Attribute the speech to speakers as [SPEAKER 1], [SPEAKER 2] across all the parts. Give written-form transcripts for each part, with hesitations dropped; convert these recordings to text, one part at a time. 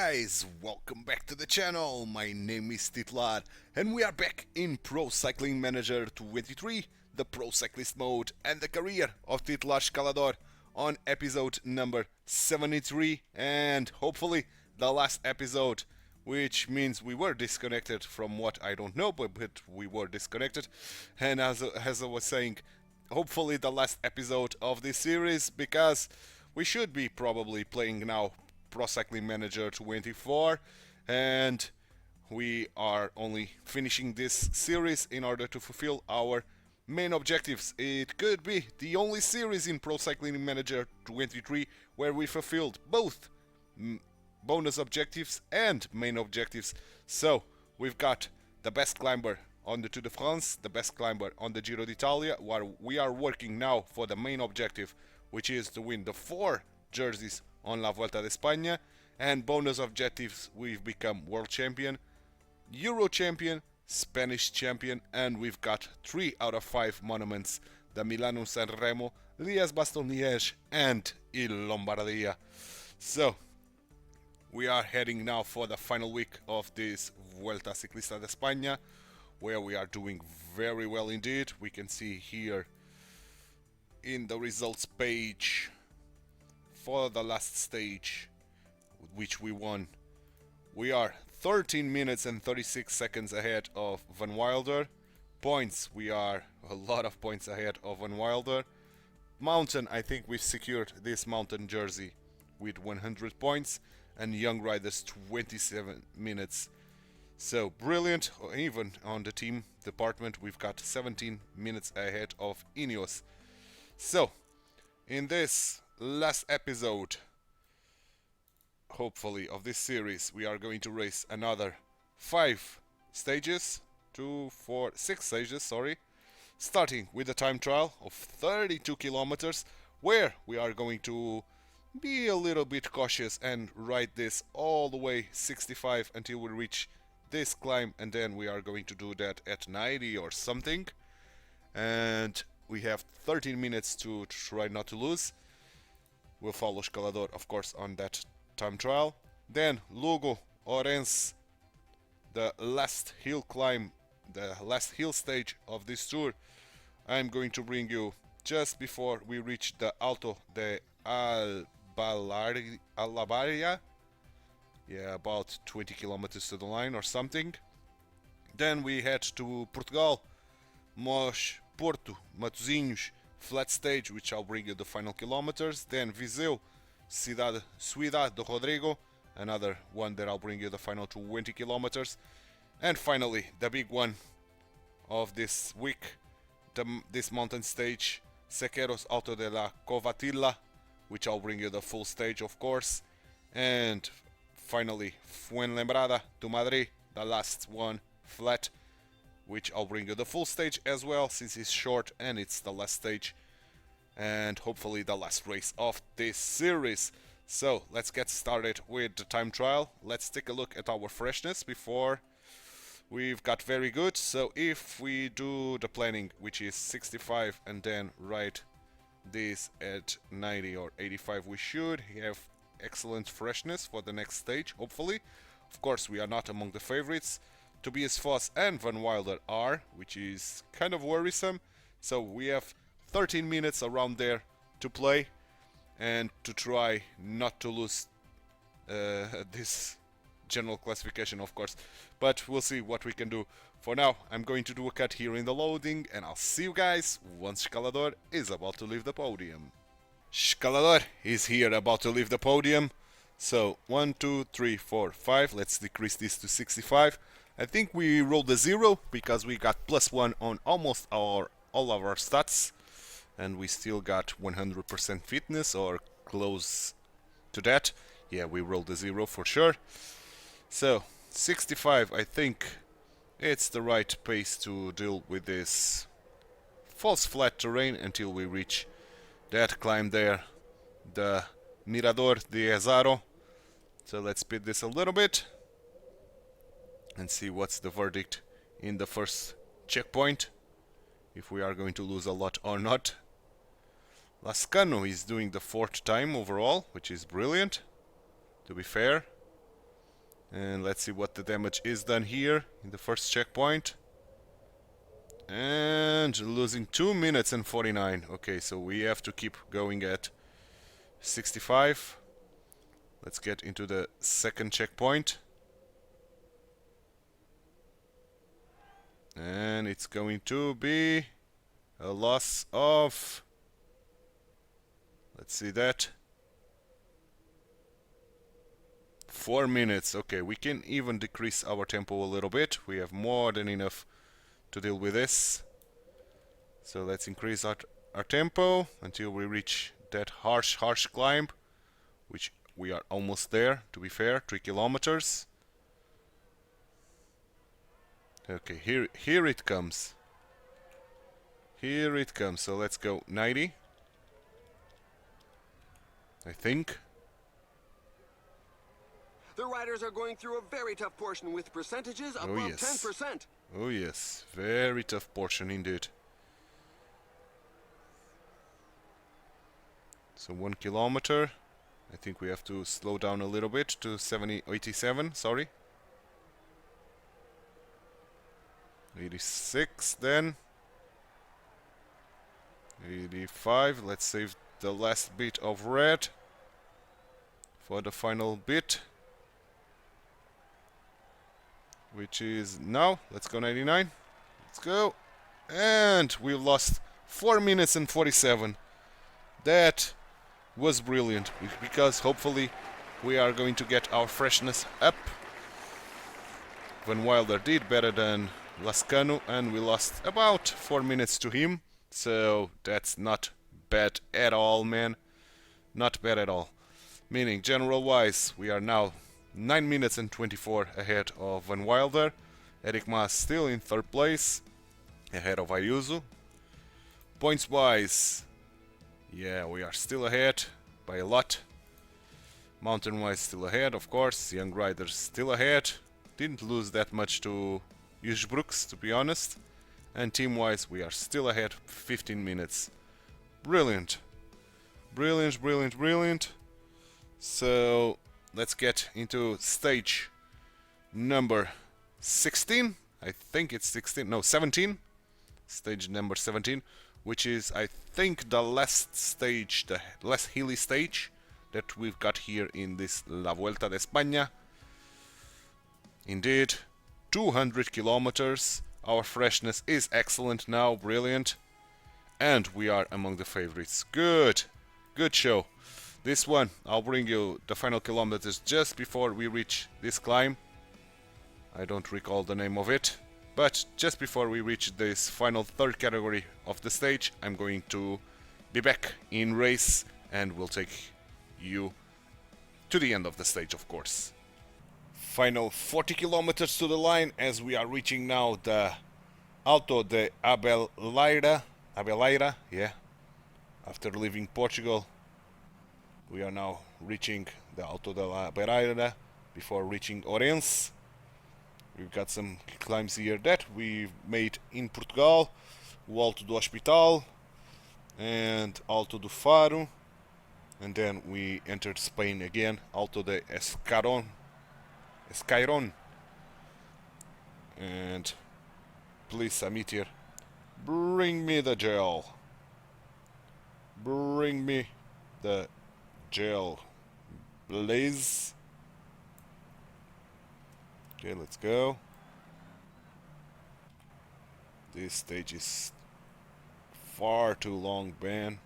[SPEAKER 1] guys, welcome back to the channel. My name is Titular and we are back in Pro Cycling Manager 23, the Pro Cyclist mode and the career of Titular Escalador on episode number 73 and hopefully the last episode, which means we were disconnected from what I don't know, but we were disconnected. And as I was saying, hopefully the last episode of this series, because we should be probably playing now Pro Cycling Manager 24, and we are only finishing this series in order to fulfill our main objectives. It could be the only series in Pro Cycling Manager 23 where we fulfilled both bonus objectives and main objectives. So we've got the best climber on the Tour de France, the best climber on the Giro d'Italia, where we are working now for the main objective, which is to win the 4 jerseys on La Vuelta de España, and bonus objectives: we've become world champion, Euro champion, Spanish champion, and we've got 3 out of 5 monuments: the Milano-San Remo, Liège-Bastogne-Liège, and Il Lombardia. So we are heading now for the final week of this Vuelta Ciclista de España, where we are doing very well indeed. We can see here in the results page for the last stage, which we won, we are 13 minutes and 36 seconds ahead of Van Wilder. Points, we are a lot of points ahead of Van Wilder. Mountain, I think we've secured this mountain jersey with 100 points, and Young Riders 27 minutes. So brilliant. Even on the team department, we've got 17 minutes ahead of Ineos. So in this last episode, hopefully, of this series, we are going to race another 5 stages, 6 stages, sorry, starting with a time trial of 32 kilometers, where we are going to be a little bit cautious and ride this all the way 65 until we reach this climb, and then we are going to do that at 90 or something, and we have 13 minutes to try not to lose. We'll follow Escalador, of course, on that time trial. Then Lugo, Orense, the last hill climb, the last hill stage of this tour. I'm going to bring you just before we reach the Alto de Alabarria. Yeah, about 20 kilometers to the line or something. Then we head to Portugal, Mos, Porto, Matosinhos, flat stage, which I'll bring you the final kilometers. Then Viseu, Ciudad do Rodrigo, another one that I'll bring you the final 20 kilometers. And finally, the big one of this week, this mountain stage, Sequeiros Alto de la Covatilla, which I'll bring you the full stage, of course. And finally, Fuenlabrada to Madrid, the last one, flat, which I'll bring you the full stage as well, since it's short and it's the last stage, and hopefully the last race of this series. So let's get started with the time trial. Let's take a look at our freshness before. We've got very good. So if we do the planning, which is 65, and then ride this at 90 or 85, we should have excellent freshness for the next stage, hopefully. Of course, we are not among the favorites. Tobias Foss and Van Wilder are, which is kind of worrisome. So we have 13 minutes around there to play and to try not to lose this general classification, of course. But we'll see what we can do. For now, I'm going to do a cut here in the loading, and I'll see you guys once Escalador is about to leave the podium. Escalador is here, about to leave the podium. So 1, 2, 3, 4, 5. Let's decrease this to 65. I think we rolled a 0 because we got +1 on almost all of our stats, and we still got 100% fitness or close to that. Yeah, we rolled a 0 for sure. So 65, I think it's the right pace to deal with this false flat terrain until we reach that climb there, the Mirador de Ezaro. So let's speed this a little bit and see what's the verdict in the first checkpoint, if we are going to lose a lot or not. Lascano is doing the 4th time overall, which is brilliant, to be fair. And let's see what the damage is done here in the first checkpoint. And losing 2 minutes and 49. Okay, so we have to keep going at 65. Let's get into the second checkpoint. And it's going to be a loss of, let's see that, 4 minutes. Okay, we can even decrease our tempo a little bit. We have more than enough to deal with this. So let's increase our tempo until we reach that harsh climb, which we are almost there, to be fair, 3 kilometers. Okay, here it comes. Here it comes. So let's go 90. I think.
[SPEAKER 2] The riders are going through a very tough portion with percentages above 10%.
[SPEAKER 1] Oh yes, very tough portion indeed. So 1 kilometer. I think we have to slow down a little bit to 87, sorry. 86 then. 85, let's save the last bit of red for the final bit, which is now. Let's go 99. Let's go. And we lost 4 minutes and 47. That was brilliant, because hopefully we are going to get our freshness up. Van Wilder did better than Lascano, and we lost about 4 minutes to him. So that's not bad at all, man. Not bad at all. Meaning, general wise, we are now 9 minutes and 24 ahead of Van Wilder. Eric Mas still in third place, ahead of Ayuso. Points wise, yeah, we are still ahead by a lot. Mountain wise, still ahead, of course. Young Riders still ahead. Didn't lose that much to Yush Brooks, to be honest. And team wise, we are still ahead 15 minutes. Brilliant. Brilliant, brilliant, brilliant. So let's get into stage number 16. I think it's 16. No, 17. Stage number 17, which is, I think, the last stage, the less hilly stage that we've got here in this La Vuelta de España. Indeed, 200 kilometers. Our freshness is excellent now, brilliant. And we are among the favorites. Good. Good show. This one, I'll bring you the final kilometers just before we reach this climb. I don't recall the name of it. But just before we reach this final third category of the stage, I'm going to be back in race and we'll take you to the end of the stage, of course. Final 40 kilometers to the line as we are reaching now the Alto de Abeleira, yeah. After leaving Portugal, we are now reaching the Alto de la Beira before reaching Orense. We've got some climbs here that we've made in Portugal, o Alto do Hospital and Alto do Faro, and then we entered Spain again, Alto de Escairon, and please, Samitier, bring me the gel. Bring me the gel, please. Okay, let's go. This stage is far too long, Ben,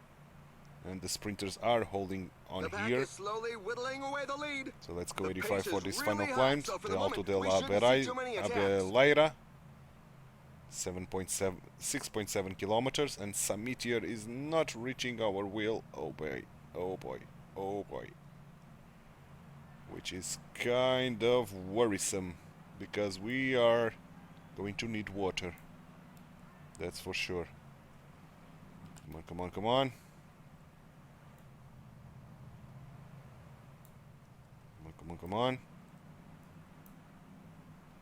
[SPEAKER 1] and the sprinters are holding on here.
[SPEAKER 2] Slowly whittling away the lead.
[SPEAKER 1] So let's go 85 for this final climb. The Alto de la Abeleira, 6.7 kilometers, and Samitier is not reaching our wheel. Oh boy, oh boy, oh boy. Which is kind of worrisome, because we are going to need water. That's for sure. Come on, come on, come on. Come on, come on.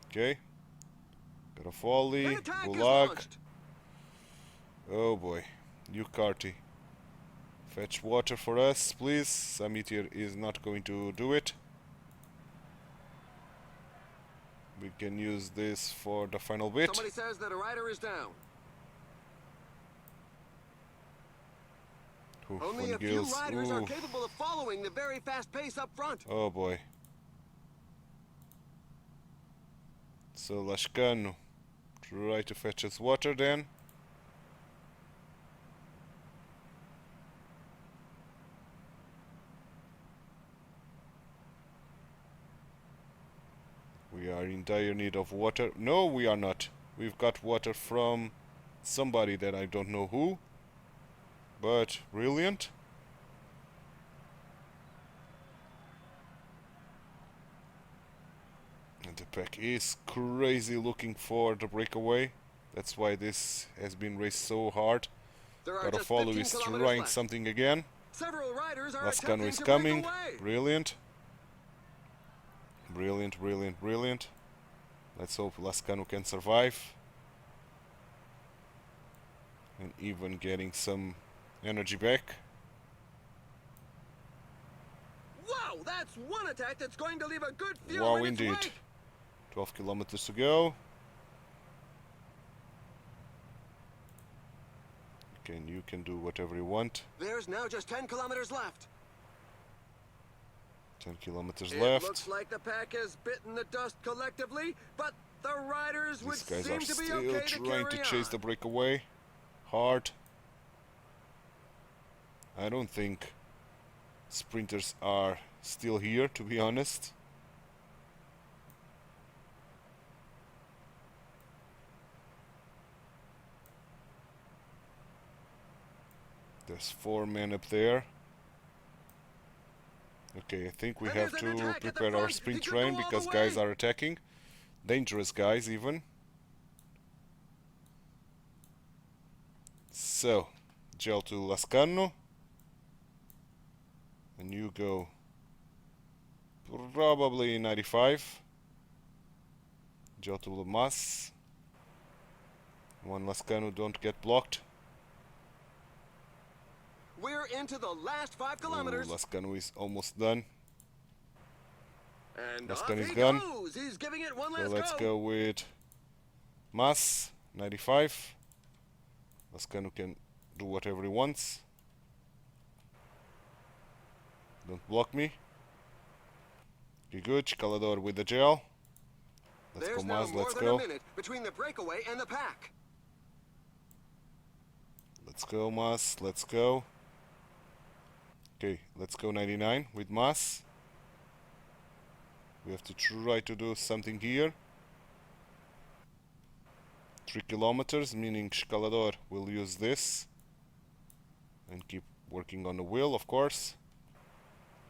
[SPEAKER 1] Okay. Got a Folly, Gulag. Oh boy. Ucarty. Fetch water for us, please. Samitier is not going to do it. We can use this for the final bit.
[SPEAKER 2] Somebody says that a rider is down.
[SPEAKER 1] Oof,
[SPEAKER 2] Only a few riders are capable of following the very fast pace up front.
[SPEAKER 1] Oh boy. So Lascano, try to fetch us water then. We are in dire need of water. No, we are not. We've got water from somebody that I don't know who. But brilliant. And the pack is crazy looking for the breakaway. That's why this has been raced so hard. Garofalo is trying something again. Lascano is coming. Brilliant. Brilliant, brilliant, brilliant. Let's hope Lascano can survive. And even getting some energy back.
[SPEAKER 2] Wow, that's one attack that's going to leave a good fuel.
[SPEAKER 1] Wow, indeed. 12 kilometers to go. You can do whatever you want.
[SPEAKER 2] There's now just 10 kilometers left.
[SPEAKER 1] 10 kilometers left.
[SPEAKER 2] It looks like the pack has bitten the dust collectively, but the riders would seem to be okay to carry on. These guys are still trying to chase the breakaway. Hard. I don't think sprinters are still here, to be honest. There's 4 men up there. Okay, I think we have to prepare our sprint train because guys are attacking. Dangerous guys even. So, gel to Lascano. And you go probably 95. Gel to Lamas. One Lascano, don't get blocked. We're into the last 5 kilometers.
[SPEAKER 1] Lascano is almost done.
[SPEAKER 2] And
[SPEAKER 1] Lascano is
[SPEAKER 2] gone.
[SPEAKER 1] gone.
[SPEAKER 2] He's giving it one last
[SPEAKER 1] So let's go with Mas, 95. Lascano can do whatever he wants. Don't block me. You good? Escalador with the gel. Let's go, Mas. Let's go.
[SPEAKER 2] A minute between the breakaway and the pack.
[SPEAKER 1] Let's go, Mas. Let's go. Okay, let's go 99 with Mas. We have to try to do something here. 3 kilometers, meaning Escalador will use this. And keep working on the wheel, of course.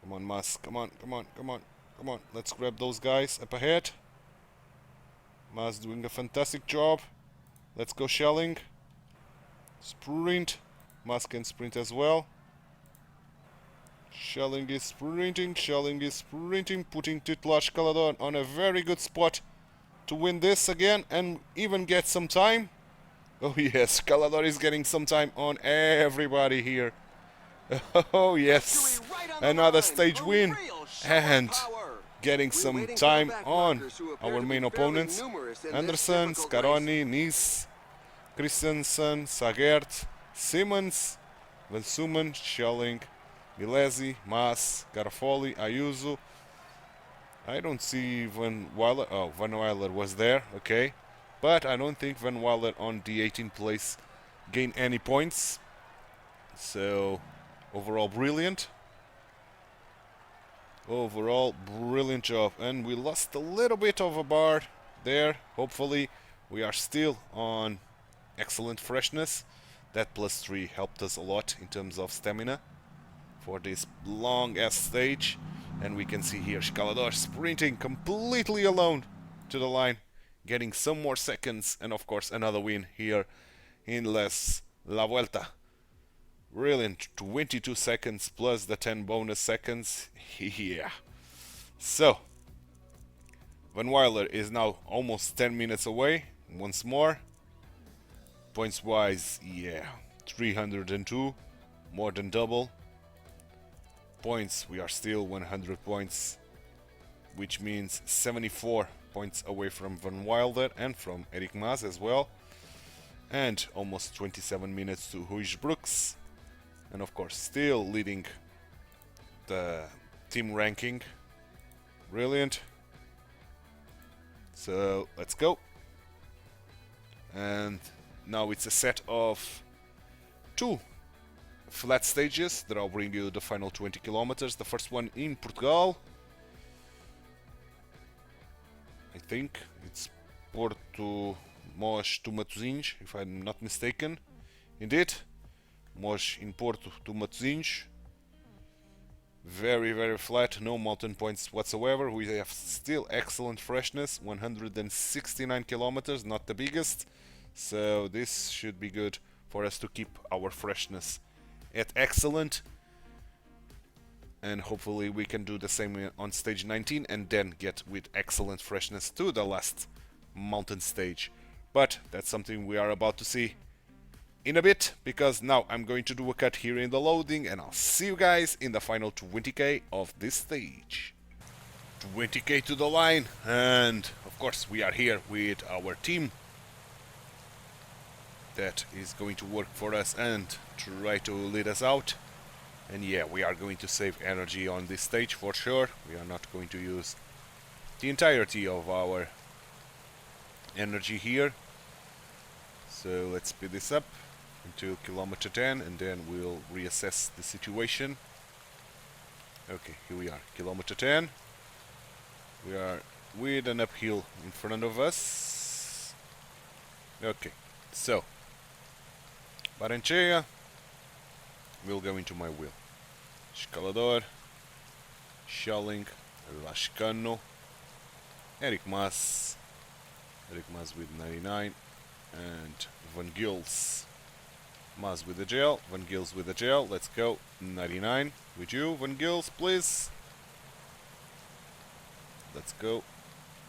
[SPEAKER 1] Come on, Mas. Come on, come on, come on, come on. Let's grab those guys up ahead. Mas doing a fantastic job. Let's go shelling. Sprint. Mas can sprint as well. Shelling is sprinting, putting Titular Escalador on a very good spot to win this again and even get some time. Oh yes, Escalador is getting some time on everybody here. Oh yes, another stage win and getting some time on our main opponents. Anderson, Scaroni, Nice, Christensen, Sagert, Simmons, Van Sumen, Schelling, Milesi, Mas, Garofoli, Ayuso. I don't see Van Weiler. Oh, Van Weiler was there, okay. But I don't think Van Weiler on the 18th place gained any points. So, overall brilliant. Overall brilliant job. And we lost a little bit of a bar there. Hopefully we are still on excellent freshness. That +3 helped us a lot in terms of stamina for this long ass stage. And we can see here Escalador sprinting completely alone to the line, getting some more seconds, and of course another win here in La Vuelta. Brilliant, 22 seconds plus the 10 bonus seconds. Yeah. So Van Weiler is now almost 10 minutes away once more. Points wise, yeah, 302, more than double. Points, we are still 100 points, which means 74 points away from Van Wilder and from Eric Mas as well. And almost 27 minutes to Ruiz Brooks. And of course, still leading the team ranking. Brilliant. So let's go. And now it's a set of 2 flat stages that I'll bring you the final 20 kilometers. The first one in Portugal. I think it's Porto Mos to Matosinhos, if I'm not mistaken. Indeed, Mos in Porto to Matosinhos. Very, very flat, no mountain points whatsoever. We have still excellent freshness, 169 kilometers, not the biggest. So this should be good for us to keep our freshness at excellent. And hopefully we can do the same on stage 19 and then get with excellent freshness to the last mountain stage. But that's something we are about to see in a bit, because now I'm going to do a cut here in the loading and I'll see you guys in the final 20k of this stage. 20k to the line, and of course we are here with our team that is going to work for us and try to lead us out. And yeah, we are going to save energy on this stage for sure. We are not going to use the entirety of our energy here. So let's speed this up until kilometer 10 and then we'll reassess the situation. Okay, here we are, kilometer 10. We are with an uphill in front of us. Okay, so Barencheia will go into my wheel. Escalador, Schelling, Lascano, Eric Mas with 99, and Van Gils. Mas with the gel, Van Gils with the gel. Let's go, 99 with you, Van Gils, please. Let's go,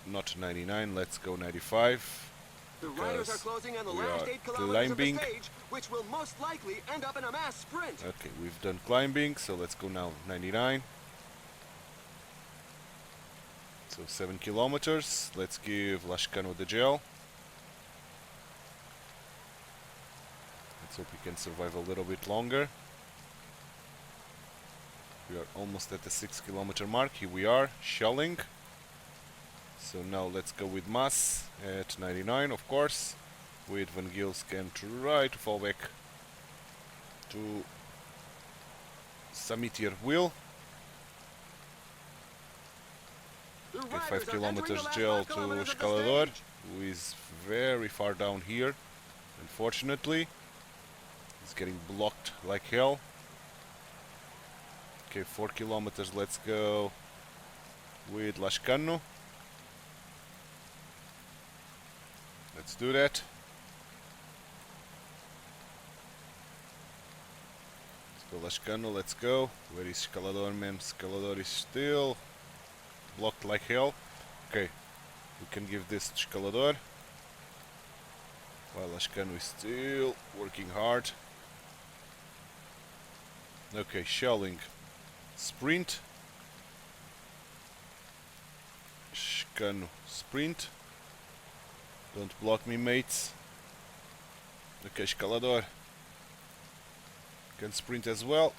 [SPEAKER 1] not 99, let's go 95.
[SPEAKER 2] The riders are closing on the
[SPEAKER 1] we
[SPEAKER 2] last
[SPEAKER 1] are
[SPEAKER 2] 8 kilometers
[SPEAKER 1] climbing.
[SPEAKER 2] of the stage, which will most likely end up in a mass sprint.
[SPEAKER 1] Okay, we've done climbing, so let's go now 99. So 7 kilometers. Let's give Lascano the gel. Let's hope we can survive a little bit longer. We are almost at the 6 kilometer mark. Here we are, Schelling. So now let's go with Mas at 99, of course. With Van Gils can try to fall back to Samitier wheel. Okay, 5 kilometers gel to Escalador, who is very far down here, unfortunately. He's getting blocked like hell. Okay, 4 kilometers, let's go with Lascano. Let's do that. Let's go Lascano, let's go. Where is Escalador, man? Escalador is still blocked like hell. Okay, we can give this to Escalador, while Lascano is still working hard. Okay, Schelling, sprint. Scano, sprint. Don't block me, mates. Okay, Escalador can sprint as well.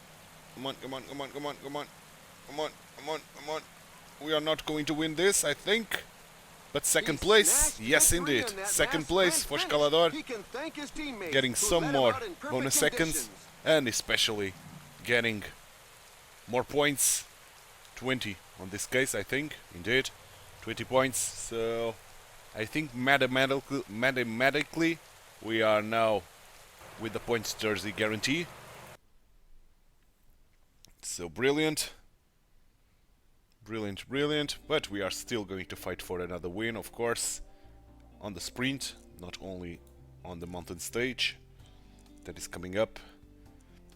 [SPEAKER 1] Come on, come on, come on, come on, come on. Come on, come on, come on. We are not going to win this, I think. But second place, yes indeed. Second place for Escalador. Getting some more bonus seconds. And especially getting more points. 20 on this case, I think. Indeed. 20 points. So I think mathematically we are now with the points jersey guarantee. So brilliant. Brilliant, brilliant. But we are still going to fight for another win, of course, on the sprint, not only on the mountain stage that is coming up.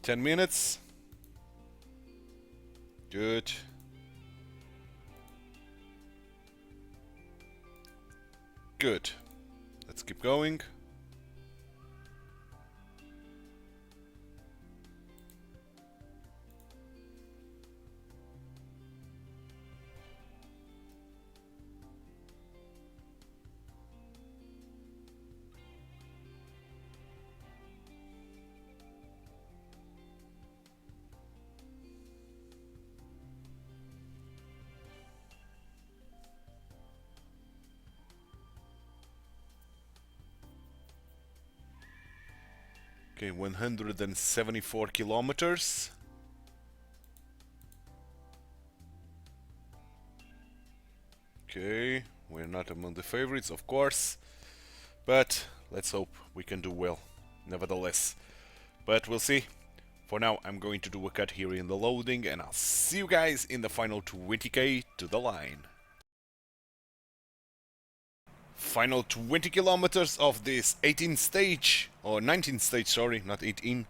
[SPEAKER 1] 10 minutes. Good. Good. Let's keep going. Okay, 174 kilometers. Okay, we're not among the favorites, of course, but let's hope we can do well, nevertheless. But we'll see. For now, I'm going to do a cut here in the loading, and I'll see you guys in the final 20k to the line. Final 20 kilometers of this 18th stage, or 19th stage, sorry, not 18,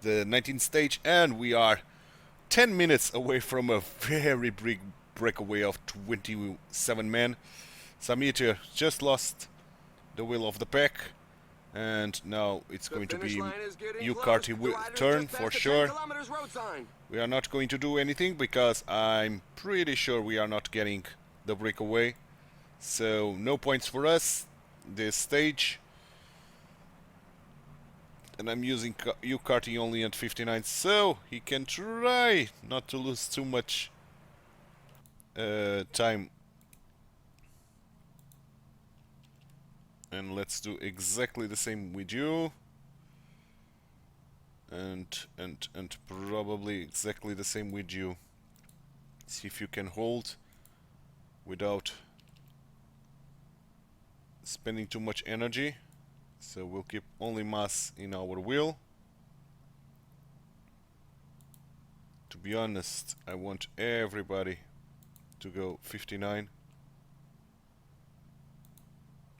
[SPEAKER 1] the 19th stage, and we are 10 minutes away from a very big breakaway of 27 men. Samir just lost the wheel of the pack, and now it's going to be Ucarty turn for sure. We are not going to do anything because I'm pretty sure we are not getting the breakaway. So no points for us this stage. And I'm using Ucarty only at 59, so he can try not to lose too much time. And let's do exactly the same with you. And probably exactly the same with you. See if you can hold without spending too much energy. So we'll keep only mass in our wheel. To be honest, I want everybody to go 59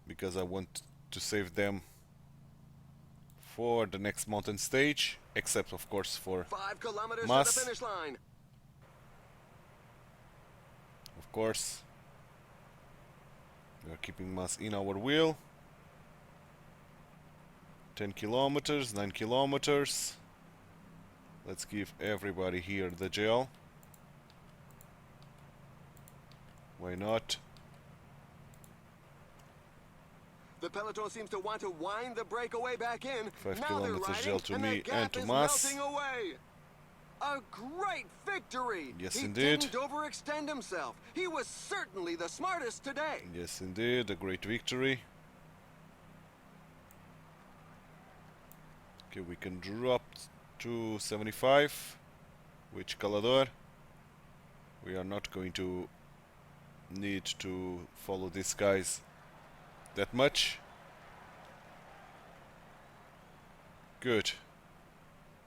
[SPEAKER 1] because I want to save them for the next mountain stage, except of course for
[SPEAKER 2] 5 kilometers
[SPEAKER 1] mass.
[SPEAKER 2] to the finish line.
[SPEAKER 1] Of course, we are keeping mass in our wheel. 10 kilometers, 9 kilometers. Let's give everybody here the gel. Why not?
[SPEAKER 2] The peloton seems to want to wind the breakaway back in.
[SPEAKER 1] 5
[SPEAKER 2] now
[SPEAKER 1] kilometers gel to me and to
[SPEAKER 2] is
[SPEAKER 1] Mas.
[SPEAKER 2] melting away. A great victory!
[SPEAKER 1] Yes,
[SPEAKER 2] he
[SPEAKER 1] indeed.
[SPEAKER 2] didn't overextend himself. He was certainly the smartest today.
[SPEAKER 1] Yes, indeed, a great victory. Okay, we can drop to 75 with Escalador. We are not going to need to follow these guys that much. Good.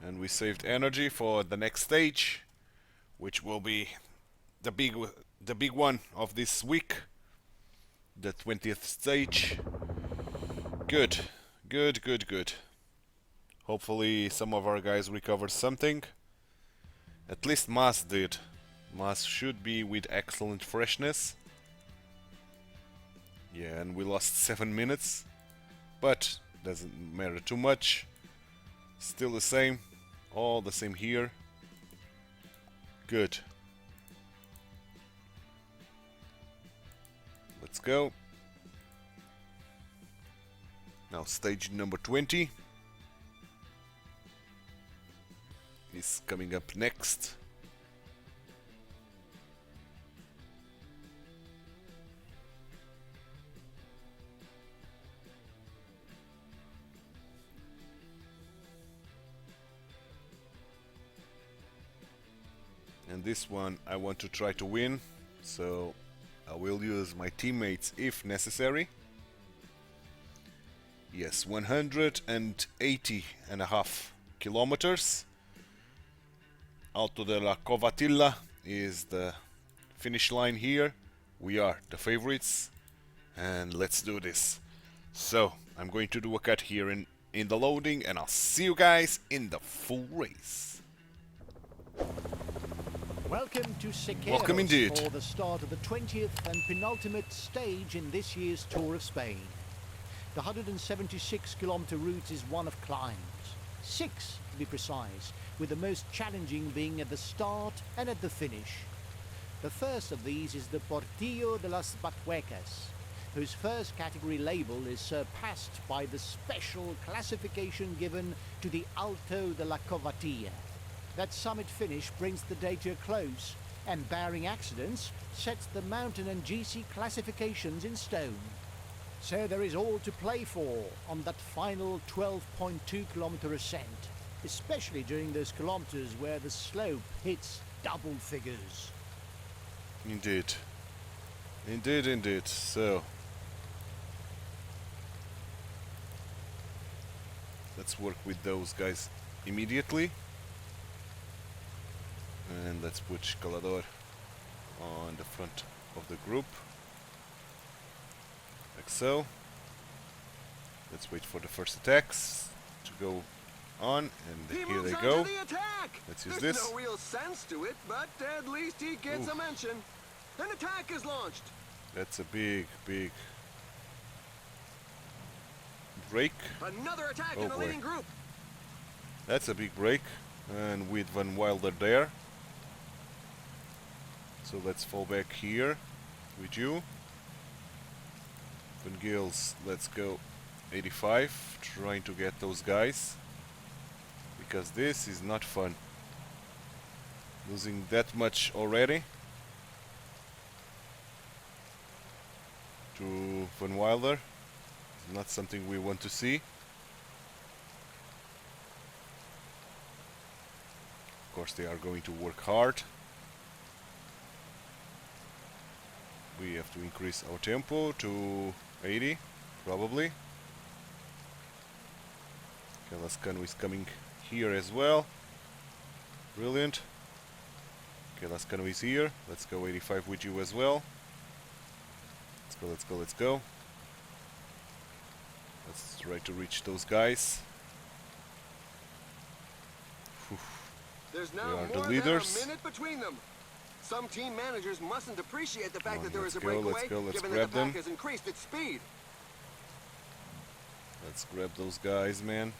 [SPEAKER 1] And we saved energy for the next stage, which will be the big one of this week, the 20th stage. Good, good, good, good. Hopefully some of our guys recovered something. At least Mas did. Mas should be with excellent freshness. Yeah, and we lost 7 minutes, but doesn't matter too much. Still the same, all the same here. Good. Let's go. Now stage number 20 is coming up next. And this one I want to try to win, so I will use my teammates if necessary. Yes, 180.5 kilometers. Alto de la Covatilla is the finish line here. We are the favorites, and let's do this. So I'm going to do a cut here in the loading, and I'll see you guys in the full race.
[SPEAKER 3] Welcome to Cyclist
[SPEAKER 1] Welcome indeed.
[SPEAKER 3] for the start of the 20th and penultimate stage in this year's Tour of Spain. The 176-kilometer route is one of climbs, 6 to be precise, with the most challenging being at the start and at the finish. The first of these is the Portillo de las Batuecas, whose first category label is surpassed by the special classification given to the Alto de la Covatilla. That summit finish brings the day to a close, and barring accidents, sets the mountain and GC classifications in stone. So there is all to play for on that final 12.2 kilometer ascent, especially during those kilometers where the slope hits double figures.
[SPEAKER 1] Indeed. Indeed, indeed. So let's work with those guys immediately. And let's put Escalador on the front of the group. Like so. Let's wait for the first attacks to go on, and here they go. Let's use this.
[SPEAKER 2] There's no real sense to it, but at least he gets a mention. An attack is launched.
[SPEAKER 1] That's a big, big break.
[SPEAKER 2] Another attack in the leading group.
[SPEAKER 1] That's a big break, and with Van Wilder there. So let's fall back here with you. Van Gils, let's go 85, trying to get those guys, because this is not fun. Losing that much already to Van Wilder is not something we want to see. Of course, they are going to work hard. We have to increase our tempo to 80, probably. Okay, Lascano is coming here as well. Brilliant. Okay, Lascano is here. Let's go 85 with you as well. Let's go, let's go, let's go. Let's try to reach those guys. Whew.
[SPEAKER 2] There's now more than a minute between them. Some team managers mustn't appreciate the fact that there is a breakaway, given that the pack has increased its speed.
[SPEAKER 1] Let's grab those guys, man.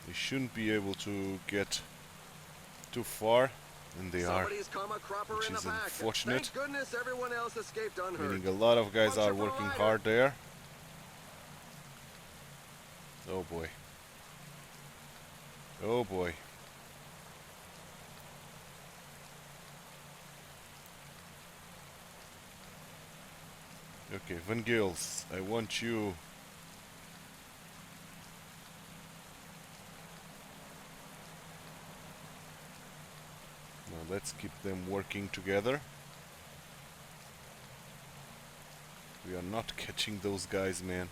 [SPEAKER 1] They shouldn't be able to get too far, and they are, which is unfortunate.
[SPEAKER 2] Thank goodness everyone else escaped unhurt.
[SPEAKER 1] Meaning a lot of guys are working hard there. Oh boy. Oh boy. Okay, Van Gils, I want you. Now let's keep them working together. We are not catching those guys, man.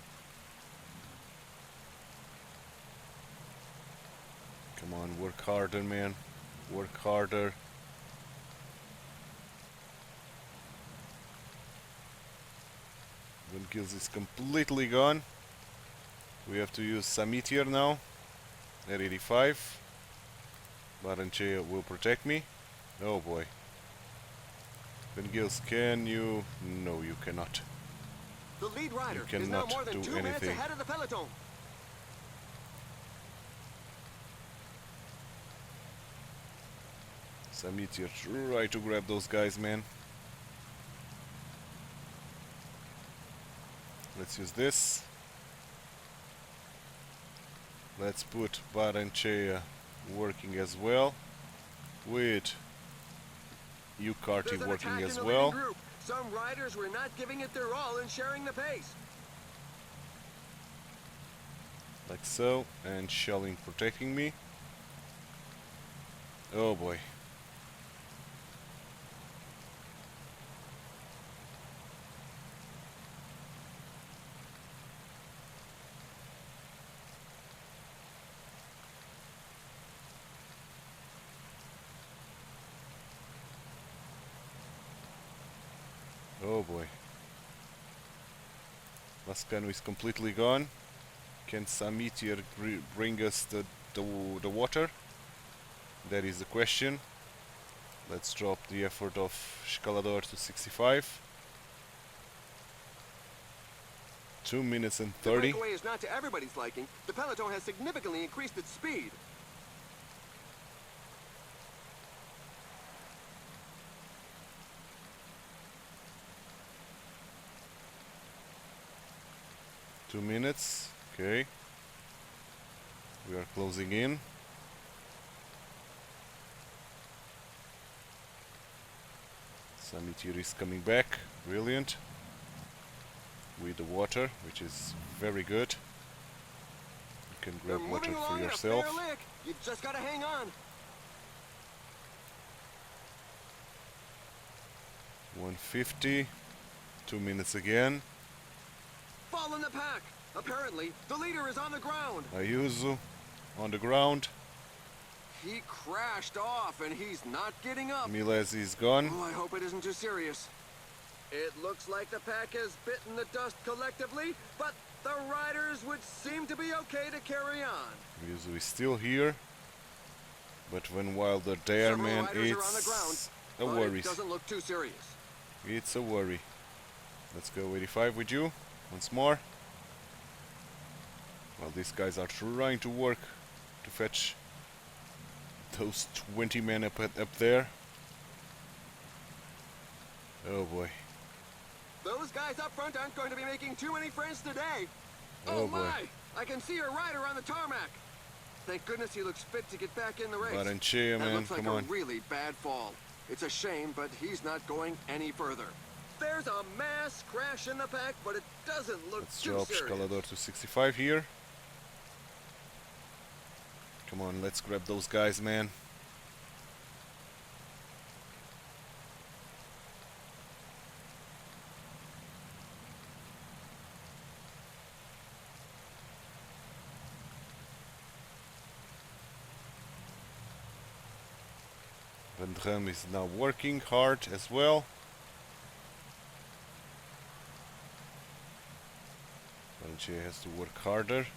[SPEAKER 1] Come on, work harder, man. Work harder. Van Gils is completely gone. We have to use Samitier now at 85. Baranchea will protect me. Oh boy. Van Gils, can you? No, you cannot.
[SPEAKER 2] The lead rider
[SPEAKER 1] You cannot
[SPEAKER 2] is now more than
[SPEAKER 1] do
[SPEAKER 2] 2 minutes
[SPEAKER 1] anything.
[SPEAKER 2] ahead of the peloton.
[SPEAKER 1] Samitier, try to grab those guys, man. Let's use this. Let's put Baranchea working as well, with Ucarty working as well.
[SPEAKER 2] Some riders were not giving it their all and sharing the pace.
[SPEAKER 1] Like so, and Schelling protecting me. Oh boy. Oh boy. Lascano is completely gone. Can Samitier bring us the water? That is the question. Let's drop the effort of Escalador to 65. 2 minutes and 30.
[SPEAKER 2] The breakaway is not to everybody's liking. The peloton has significantly increased its speed.
[SPEAKER 1] Two minutes, okay. We are closing in. Cyanide is coming back. Brilliant. With the water, which is very good. You can grab water for yourself.
[SPEAKER 2] You just gotta hang on.
[SPEAKER 1] 150. 2 minutes again.
[SPEAKER 2] Fall in the pack. Apparently, the leader is on the ground.
[SPEAKER 1] Ayuso on the ground.
[SPEAKER 2] He crashed off and he's not getting up.
[SPEAKER 1] Milesi is gone.
[SPEAKER 2] Oh, I hope it isn't too serious. It looks like the pack has bitten the dust collectively, but the riders would seem to be okay to carry on.
[SPEAKER 1] Ayuso is still here. But when Wilder there, man, it's a worry.
[SPEAKER 2] It doesn't look too serious.
[SPEAKER 1] It's a worry. Let's go 85 with you once more. Well, these guys are trying to work to fetch those 20 men up there. Oh boy.
[SPEAKER 2] Those guys up front aren't going to be making too many friends today.
[SPEAKER 1] Oh boy.
[SPEAKER 2] My! I can see a rider on the tarmac. Thank goodness he looks fit to get back in the race.
[SPEAKER 1] Baranchea, man,
[SPEAKER 2] looks like
[SPEAKER 1] come on.
[SPEAKER 2] a really bad fall. It's a shame, but he's not going any further. There's a mass crash in the pack, but it doesn't look too
[SPEAKER 1] Let's drop Escalador to 65 here. Come on, let's grab those guys, man. Van Drum is now working hard as well. Baranchea has to work harder.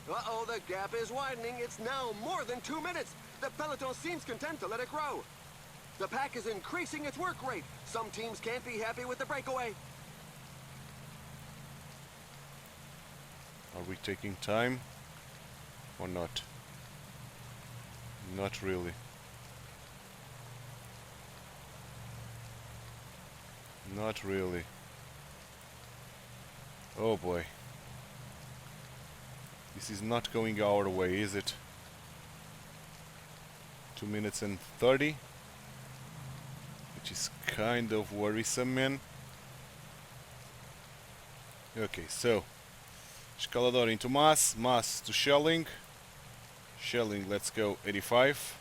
[SPEAKER 2] Uh-oh, the gap is widening. It's now more than 2 minutes. The peloton seems content to let it grow. The pack is increasing its work rate. Some teams can't be happy with the breakaway.
[SPEAKER 1] Are we taking time or not? Not really. Not really. Oh boy. This is not going our way, is it? 2 minutes and 30. Which is kind of worrisome, man. Okay, so Escalador into Mass, Mass to Schelling. Schelling, let's go 85.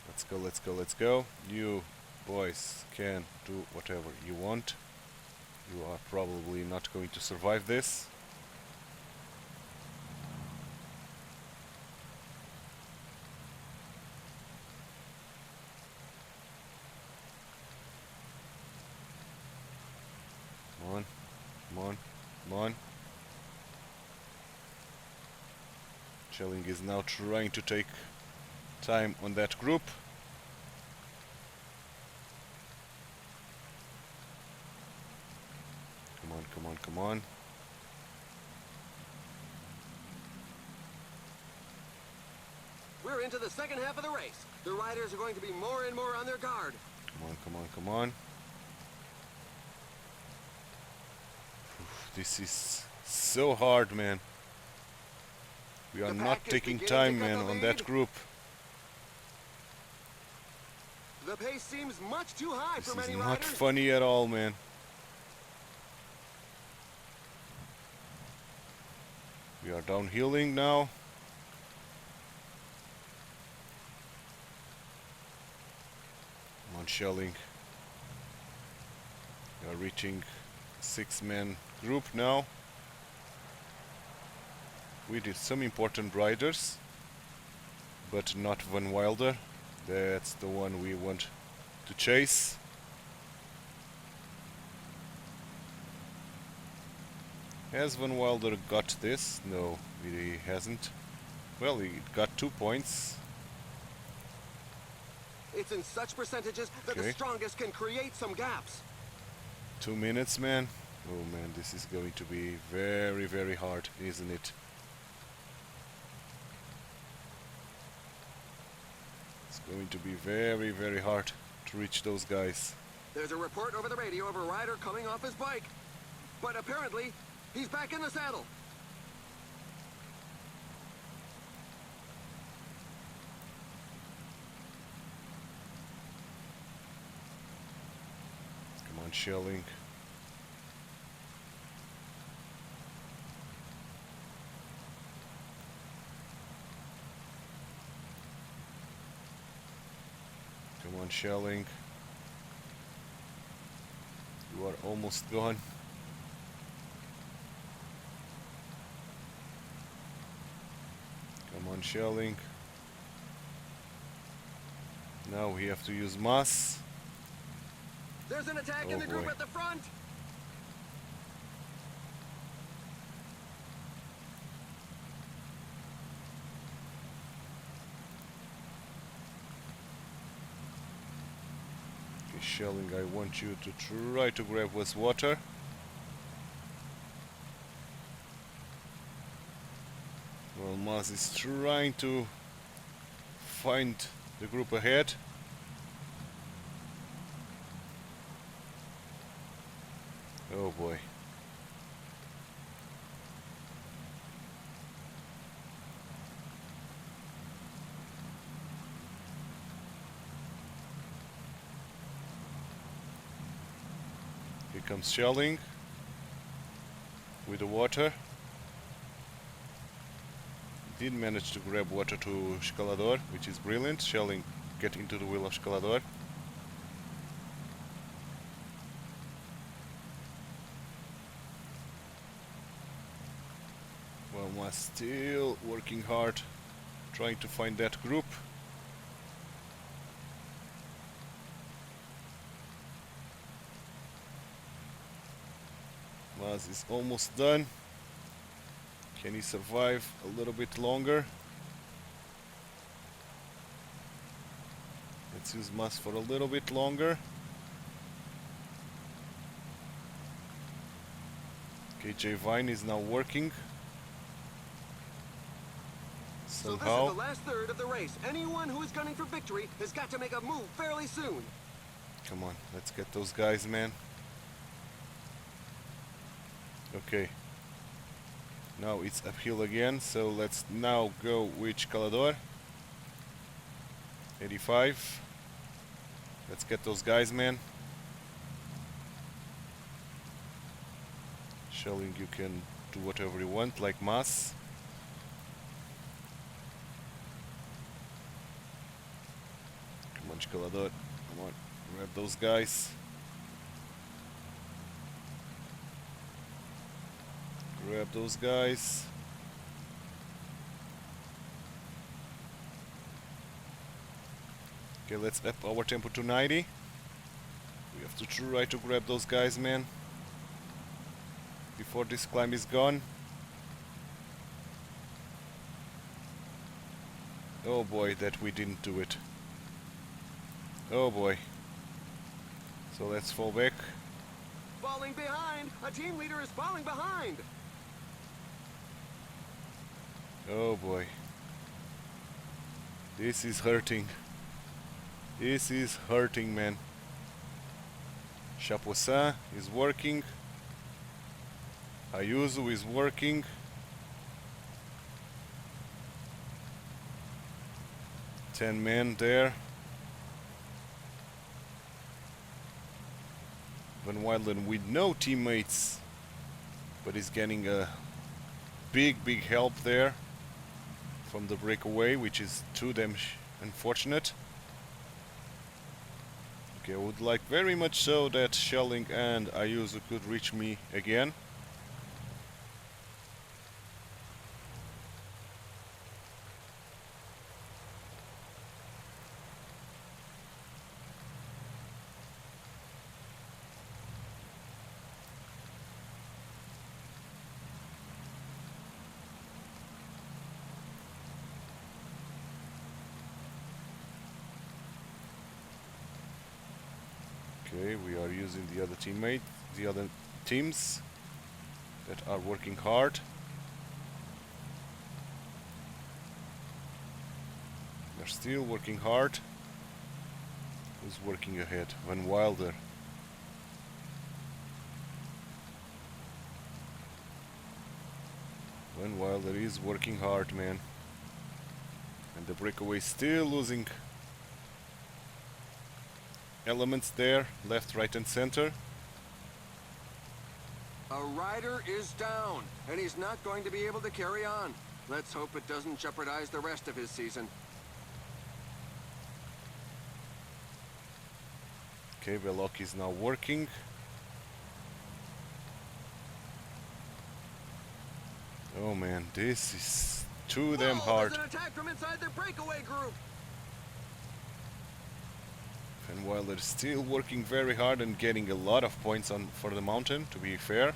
[SPEAKER 1] Let's go, let's go, let's go. You boys can do whatever you want. You are probably not going to survive this. Come on, come on, come on. Schelling is now trying to take time on that group. Come on, come on, come on.
[SPEAKER 2] We're into the second half of the race. The riders are going to be more and more on their guard.
[SPEAKER 1] Come on, come on, come on. Oof, this is so hard, man. We are not taking time, man, on that group.
[SPEAKER 2] The pace seems much too high for many
[SPEAKER 1] This is
[SPEAKER 2] riders.
[SPEAKER 1] not funny at all, man. We are downhilling now. Come on, Schelling. We are reaching 6-man group now. We did some important riders, but not Van Wilder. That's the one we want to chase. Has Van Wilder got this? No, he hasn't. Well, he got 2 points.
[SPEAKER 2] It's in such percentages that the strongest can create some gaps.
[SPEAKER 1] 2 minutes, man. Oh man, this is going to be very, very hard, isn't it? It's going to be very, very hard to reach those guys.
[SPEAKER 2] There's a report over the radio of a rider coming off his bike. But apparently, he's back in the saddle.
[SPEAKER 1] Come on, shelling. Come on, shelling. You are almost gone. Come on, shelling. Now we have to use mass.
[SPEAKER 2] There's an attack
[SPEAKER 1] Oh,
[SPEAKER 2] in the group
[SPEAKER 1] boy.
[SPEAKER 2] at the front.
[SPEAKER 1] Okay, shelling, I want you to try to grab this water. Well, Maz is trying to find the group ahead. Oh boy. Here comes shelling with the water. Did manage to grab water to Escalador, which is brilliant. Shelling get into the wheel of Escalador. Well, Mas still working hard, trying to find that group. Mas is almost done. Can he survive a little bit longer? Let's use Mas for a little bit longer. KJ Vine is now working.
[SPEAKER 2] So this
[SPEAKER 1] Somehow.
[SPEAKER 2] is the last third of the race. Anyone who is gunning for victory has got to make a move fairly soon.
[SPEAKER 1] Come on, let's get those guys, man. Okay. Now it's uphill again, so let's now go with Escalador. 85. Let's get those guys, man. Shelling, you can do whatever you want, like Mas. Come on, Escalador. Come on, grab those guys. Grab those guys. Okay, let's up our tempo to 90. We have to try to grab those guys, man, before this climb is gone. Oh boy, that we didn't do it. Oh boy. So let's fall back.
[SPEAKER 2] Falling behind. A team leader is falling behind.
[SPEAKER 1] Oh boy. This is hurting. This is hurting, man. Chapoussin is working. Ayuso is working. Ten men there. Van Wildland with no teammates, but is getting a big help there from the breakaway, which is too damn unfortunate. Okay, I would like very much so that Shelling and Ayuso could reach me again. Okay, we are using the other teams that are working hard. They're still working hard. Who's working ahead? Van Wilder. Van Wilder is working hard, man. And the breakaway still losing elements there, left, right and center.
[SPEAKER 2] A rider is down, and he's not going to be able to carry on. Let's hope it doesn't jeopardize the rest of his season.
[SPEAKER 1] Okay, Veloc is now working. Oh man, this is too damn hard.
[SPEAKER 2] There's an attack from inside the breakaway group.
[SPEAKER 1] And while they're still working very hard and getting a lot of points on for the mountain, to be fair.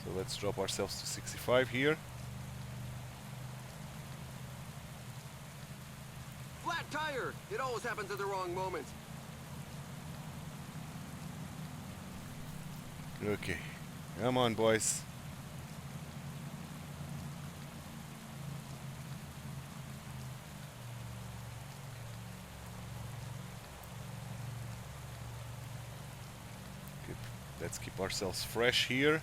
[SPEAKER 1] So let's drop ourselves to 65 here.
[SPEAKER 2] Flat tire. It always happens at the wrong moment.
[SPEAKER 1] Okay, come on, boys. Let's keep ourselves fresh here.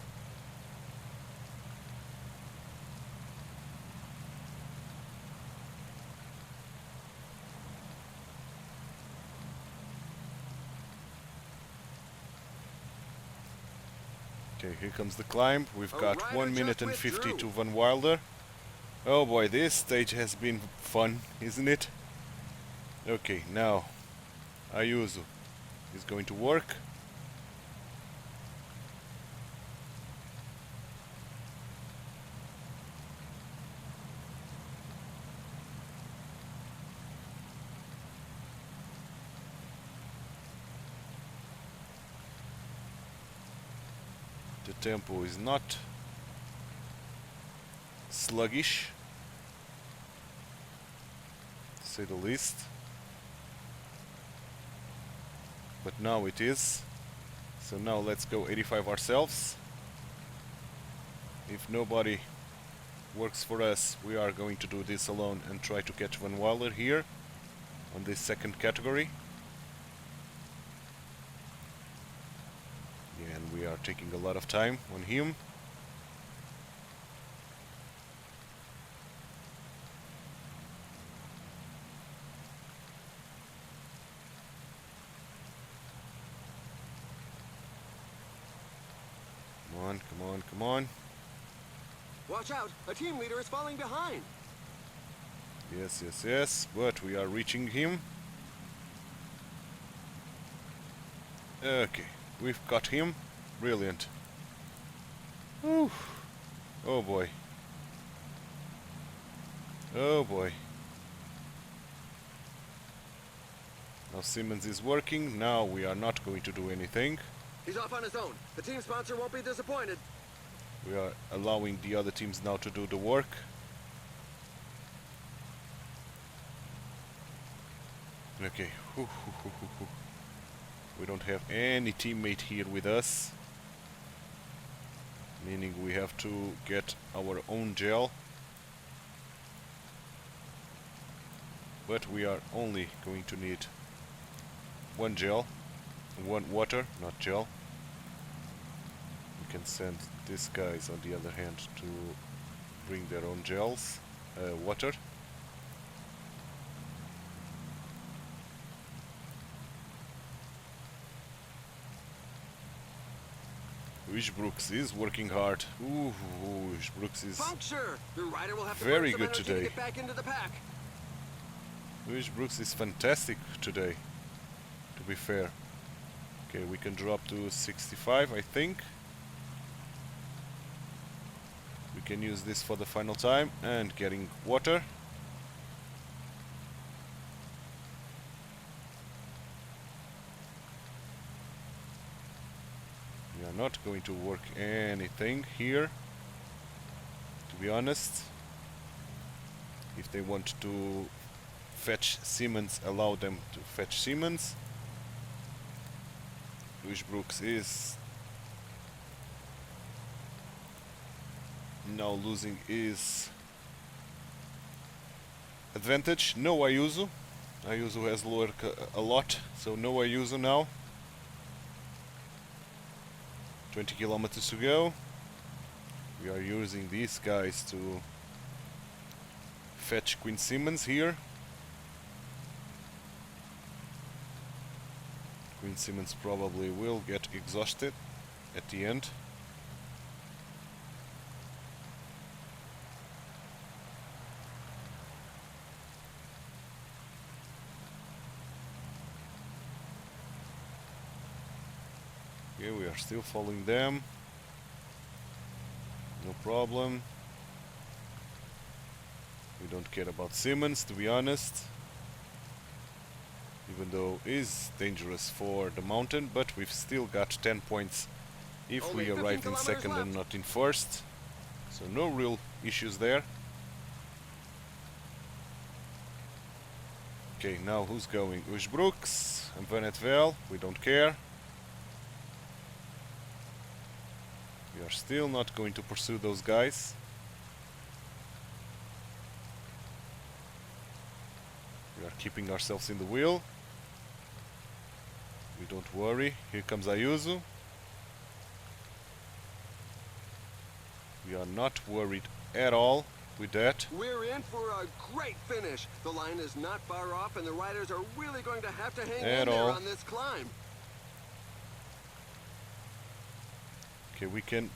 [SPEAKER 1] Okay, here comes the climb. We've got 1 minute and 50 to Van Wilder. Oh boy, this stage has been fun, isn't it? Okay, now Ayuso is going to work. The tempo is not sluggish, to say the least, but now it is. So now let's go 85 ourselves. If nobody works for us, we are going to do this alone and try to catch Van Wilder here on this second category. And we are taking a lot of time on him. Come on, come on, come on.
[SPEAKER 2] Watch out, a team leader is falling behind.
[SPEAKER 1] Yes, yes, yes, but we are reaching him. Okay, we've got him. Brilliant. Whew. Oh boy. Oh boy. Now Simmons is working. Now we are not going to do anything.
[SPEAKER 2] He's off on his own. The team sponsor won't be disappointed.
[SPEAKER 1] We are allowing the other teams now to do the work. Okay. We don't have any teammate here with us. Meaning we have to get our own gel. But we are only going to need one gel, one water, not gel. We can send these guys on the other hand to bring their own gels, water. Brooks is working hard. Ooh, Brooks is
[SPEAKER 2] Puncture! The rider will have to
[SPEAKER 1] very
[SPEAKER 2] burn some
[SPEAKER 1] good
[SPEAKER 2] energy
[SPEAKER 1] today.
[SPEAKER 2] to get back into the pack.
[SPEAKER 1] Brooks is fantastic today, to be fair. Okay, we can drop to 65, I think. We can use this for the final time and getting water. We are not going to work anything here, to be honest. If they want to fetch Simmons, allow them to fetch Simmons. Brooks is now losing his advantage. No Ayuso. Ayuso has lowered a lot, so no Ayuso now. 20 kilometers to go. We are using these guys to fetch Quinn Simmons here. Quinn Simmons probably will get exhausted at the end. Okay, we are still following them. No problem. We don't care about Simmons, to be honest. Even though it is dangerous for the mountain, but we've still got 10 points if we arrive in second and not in first. So no real issues there. Okay, now who's going? Ushbrooks and Van Etvel. We don't care. We are still not going to pursue those guys. We are keeping ourselves in the wheel. We don't worry. Here comes Ayuso. We are not worried at all with that.
[SPEAKER 2] We're in for a great finish. The line is not far off, and the riders are really going to have to hang in there on this climb.
[SPEAKER 1] Okay, we can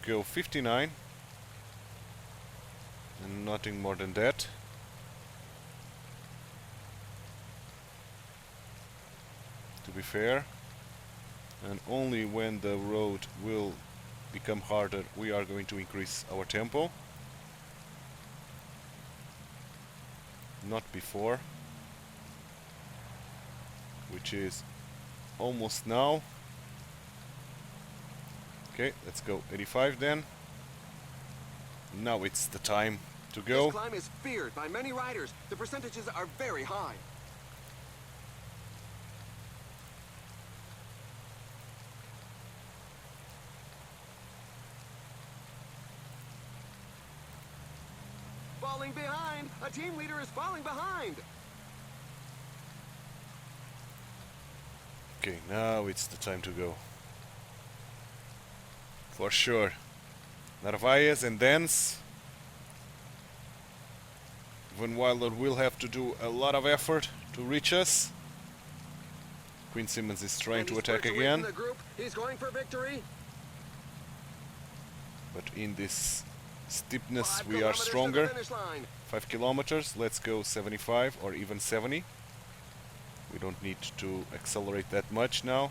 [SPEAKER 1] go 59 and nothing more than that. To be fair, and only when the road will become harder we are going to increase our tempo, not before, which is almost now. Okay, let's go 85 then. Now it's the time to go.
[SPEAKER 2] This climb is feared by many riders. The percentages are very high. Falling behind! A team leader is falling behind!
[SPEAKER 1] Okay, now it's the time to go. For sure. Narvaez and Dance. Van Wilder will have to do a lot of effort to reach us. Quinn Simmons is trying to attack again.
[SPEAKER 2] He's going for victory.
[SPEAKER 1] But in this steepness we are stronger. 5 kilometers. Let's go 75 or even 70. We don't need to accelerate that much now.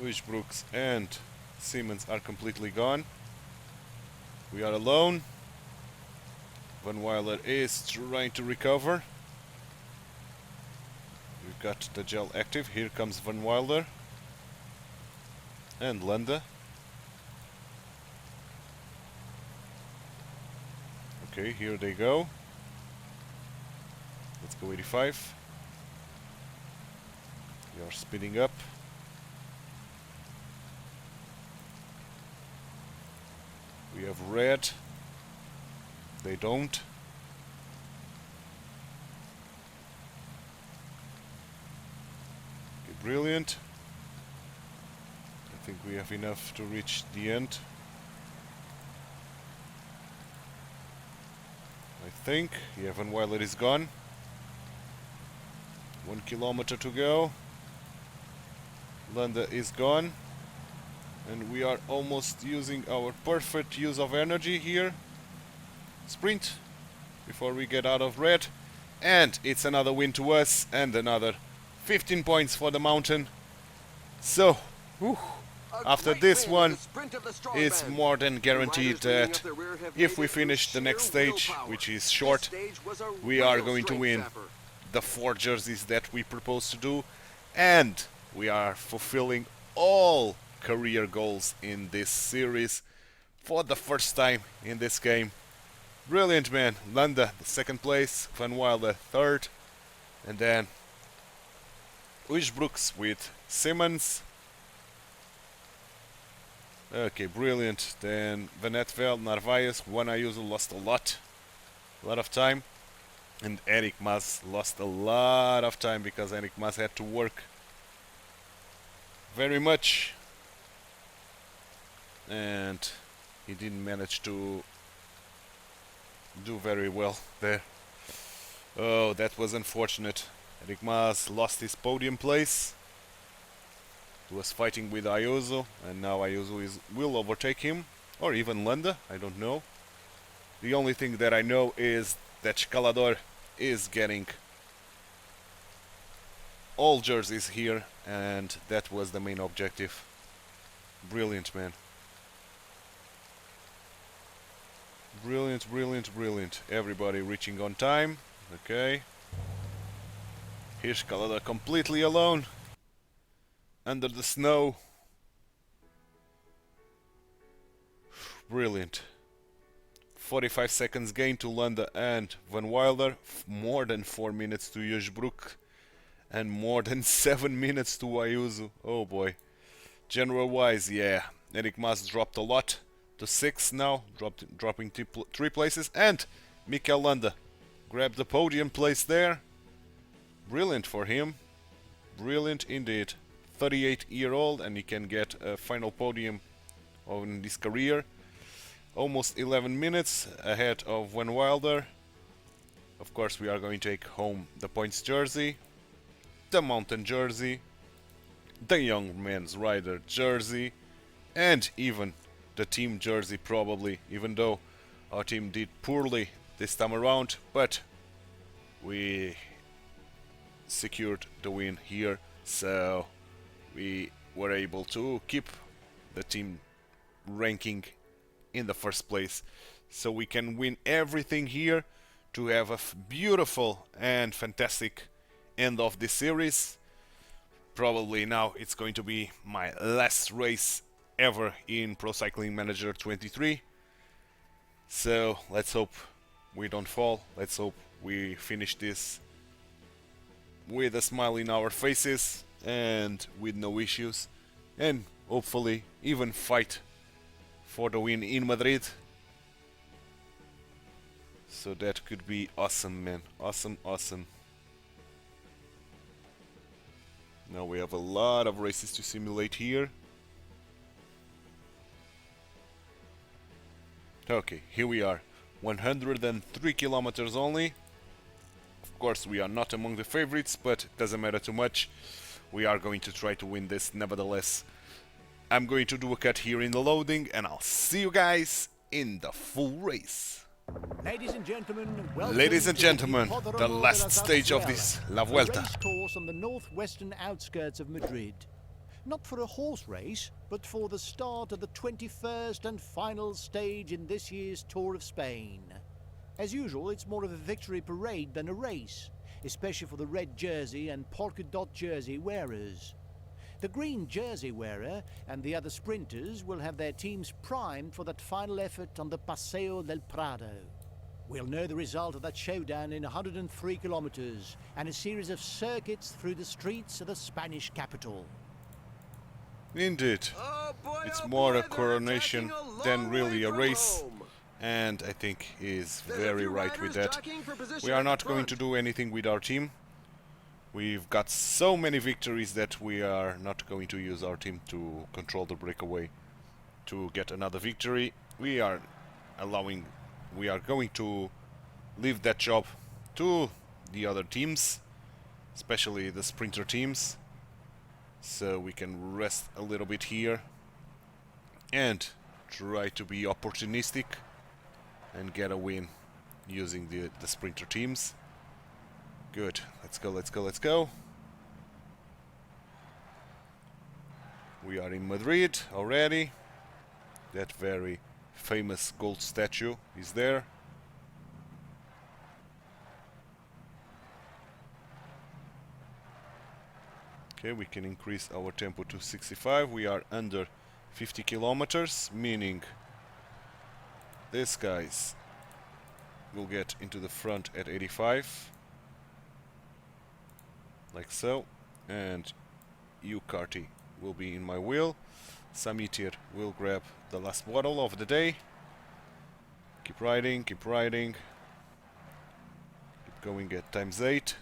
[SPEAKER 1] Ushbrooks and Simmons are completely gone. We are alone. Van Wilder is trying to recover. We've got the gel active. Here comes Van Wilder and Landa. Okay, here they go. Let's go 85. We are speeding up. We have red. They don't. Okay, brilliant. I think we have enough to reach the end. I think. Yeah, Van Wilder is gone. 1 kilometer to go. Landa is gone. And we are almost using our perfect use of energy here. Sprint before we get out of red. And it's another win to us and another 15 points for the mountain. So, after this one, it's more than guaranteed that if we finish the next stage, which is short, we are going to win the 4 jerseys that we propose to do. And we are fulfilling all career goals in this series for the first time in this game. Brilliant, man. Landa, the 2nd place, Van Wilder 3rd, and then Ushbrooks with Simmons. Okay, brilliant. Then Van Etvel, Narvaez, Juan Ayuso lost a lot of time, and Eric Mas lost a lot of time because Eric Mas had to work very much, and he didn't manage to do very well there. Oh, that was unfortunate. Enric Mas lost his podium place. He was fighting with Ayuso, and now Ayuso will overtake him, or even Landa, I don't know. The only thing that I know is that Escalador is getting all jerseys here, and that was the main objective. Brilliant, man. Brilliant, brilliant, brilliant. Everybody reaching on time. Okay. Here's Escalador completely alone. Under the snow. Brilliant. 45 seconds gain to Landa and Van Wilder. More than 4 minutes to Josbroek. And more than 7 minutes to Ayuso. Oh boy. General wise, yeah. Enric Mas dropped a lot. To 6 now. Dropping 3 places. And Mikel Landa grabbed the podium place there. Brilliant for him. Brilliant indeed. 38-year-old, and he can get a final podium in his career. Almost 11 minutes ahead of Van Wilder. Of course, we are going to take home the points jersey, the mountain jersey, the young man's rider jersey, and even the team jersey probably, even though our team did poorly this time around, but we secured the win here, so we were able to keep the team ranking in the first place, so we can win everything here to have a beautiful and fantastic end of this series. Probably now it's going to be my last race ever in Pro Cycling Manager 23, so let's hope we don't fall. Let's hope we finish this with a smile in our faces and with no issues, and hopefully even fight for the win in Madrid. So that could be awesome, man. Awesome, awesome. Now we have a lot of races to simulate here. Okay, here we are. 103 kilometers only. Of course, we are not among the favorites, but it doesn't matter too much. We are going to try to win this nevertheless. I'm going to do a cut here in the loading, and I'll see you guys in the full race.
[SPEAKER 3] Ladies and gentlemen, welcome
[SPEAKER 1] Ladies and
[SPEAKER 3] to
[SPEAKER 1] gentlemen,
[SPEAKER 3] the
[SPEAKER 1] the last stage of this La Vuelta.
[SPEAKER 3] A race course on the northwestern outskirts of Madrid. Not for a horse race, but for the start of the 21st and final stage in this year's Tour of Spain. As usual, it's more of a victory parade than a race, especially for the red jersey and polka dot jersey wearers. The green jersey wearer and the other sprinters will have their teams primed for that final effort on the Paseo del Prado. We'll know the result of that showdown in 103 kilometers and a series of circuits through the streets of the Spanish capital.
[SPEAKER 1] Indeed. It's more a coronation than really a race, and I think he is very right with that. We are not going to do anything with our team. We've got so many victories that we are not going to use our team to control the breakaway to get another victory. We are going to leave that job to the other teams, especially the sprinter teams, so we can rest a little bit here and try to be opportunistic and get a win using the sprinter teams. Good. Let's go, let's go, let's go. We are in Madrid already. That very famous gold statue is there. Okay, we can increase our tempo to 65. We are under 50 kilometers, meaning these guys will get into the front at 85. Like so, and Carty will be in my wheel. Samitir will grab the last bottle of the day. Keep riding, keep riding. Keep going at ×8.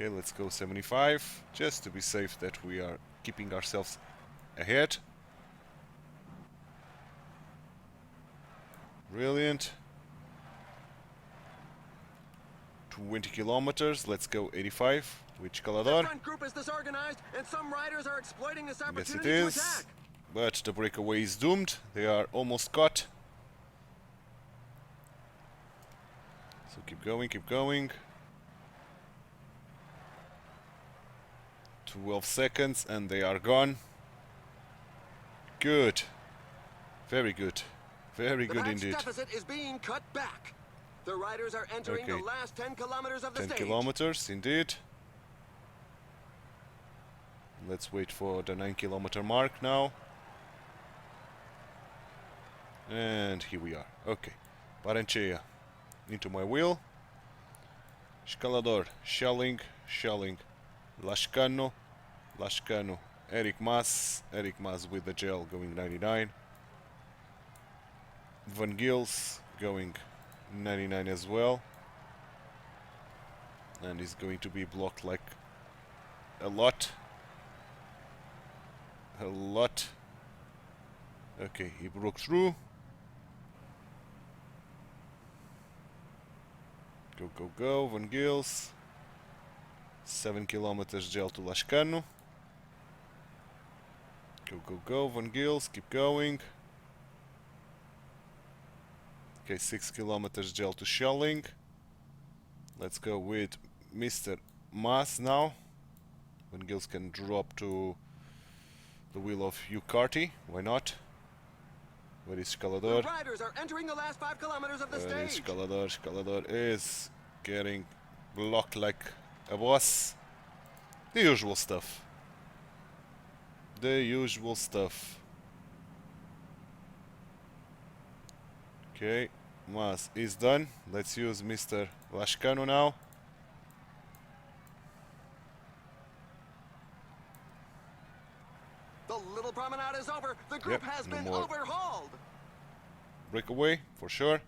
[SPEAKER 1] Okay, let's go 75, just to be safe that we are keeping ourselves ahead. Brilliant. 20 kilometers, let's go 85 with
[SPEAKER 2] The
[SPEAKER 1] Escalador.
[SPEAKER 2] front group is disorganized, and some riders are exploiting this
[SPEAKER 1] Yes, it
[SPEAKER 2] opportunity to
[SPEAKER 1] is.
[SPEAKER 2] attack.
[SPEAKER 1] But the breakaway is doomed. They are almost caught. So keep going, keep going. 12 seconds and they are gone. Good. Very good. Very
[SPEAKER 2] The
[SPEAKER 1] good
[SPEAKER 2] match
[SPEAKER 1] indeed.
[SPEAKER 2] deficit is being cut back. The riders are entering
[SPEAKER 1] Okay.
[SPEAKER 2] the last 10 kilometers of the
[SPEAKER 1] 10
[SPEAKER 2] stage.
[SPEAKER 1] kilometers, indeed. Let's wait for the 9-kilometer mark now. And here we are. Okay. Parencheia into my wheel. Escalador, Shelling, Lascano, Eric Mas with the gel going 99. Van Gils going 99 as well. And he's going to be blocked like a lot. A lot. Okay, he broke through. Go, go, go, Van Gils. 7 kilometers gel to Lascano. Go, go, go, Van Gils, keep going. Okay, 6 kilometers gel to Schelling. Let's go with Mr. Mas now. Van Gils can drop to the wheel of Ucarty. Why not? Where is
[SPEAKER 2] The
[SPEAKER 1] Escalador?
[SPEAKER 2] riders are entering the last 5 kilometers of the
[SPEAKER 1] Where is
[SPEAKER 2] stage.
[SPEAKER 1] Escalador? Escalador is getting blocked like a boss. The usual stuff. The usual stuff. Okay, Mas is done. Let's use Mr. Lascano now.
[SPEAKER 2] The little promenade is over. The group
[SPEAKER 1] Yep,
[SPEAKER 2] has
[SPEAKER 1] no
[SPEAKER 2] been
[SPEAKER 1] more.
[SPEAKER 2] overhauled.
[SPEAKER 1] Breakaway for sure.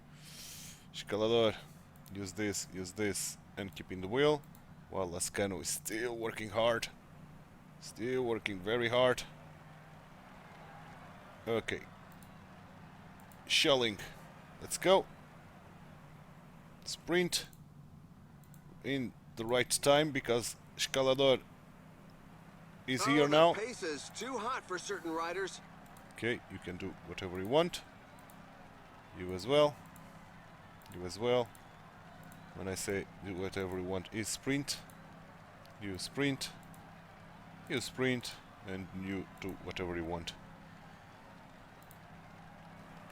[SPEAKER 1] Escalador, use this, and keep in the wheel. While Lascano is still working hard. Still working very hard. Okay. Shelling. Let's go. Sprint. In the right time because Escalador is here now.
[SPEAKER 2] The pace is too hot for certain riders.
[SPEAKER 1] Okay, you can do whatever you want. You as well. You as well. When I say do whatever you want is sprint. You sprint. You sprint. And you do whatever you want.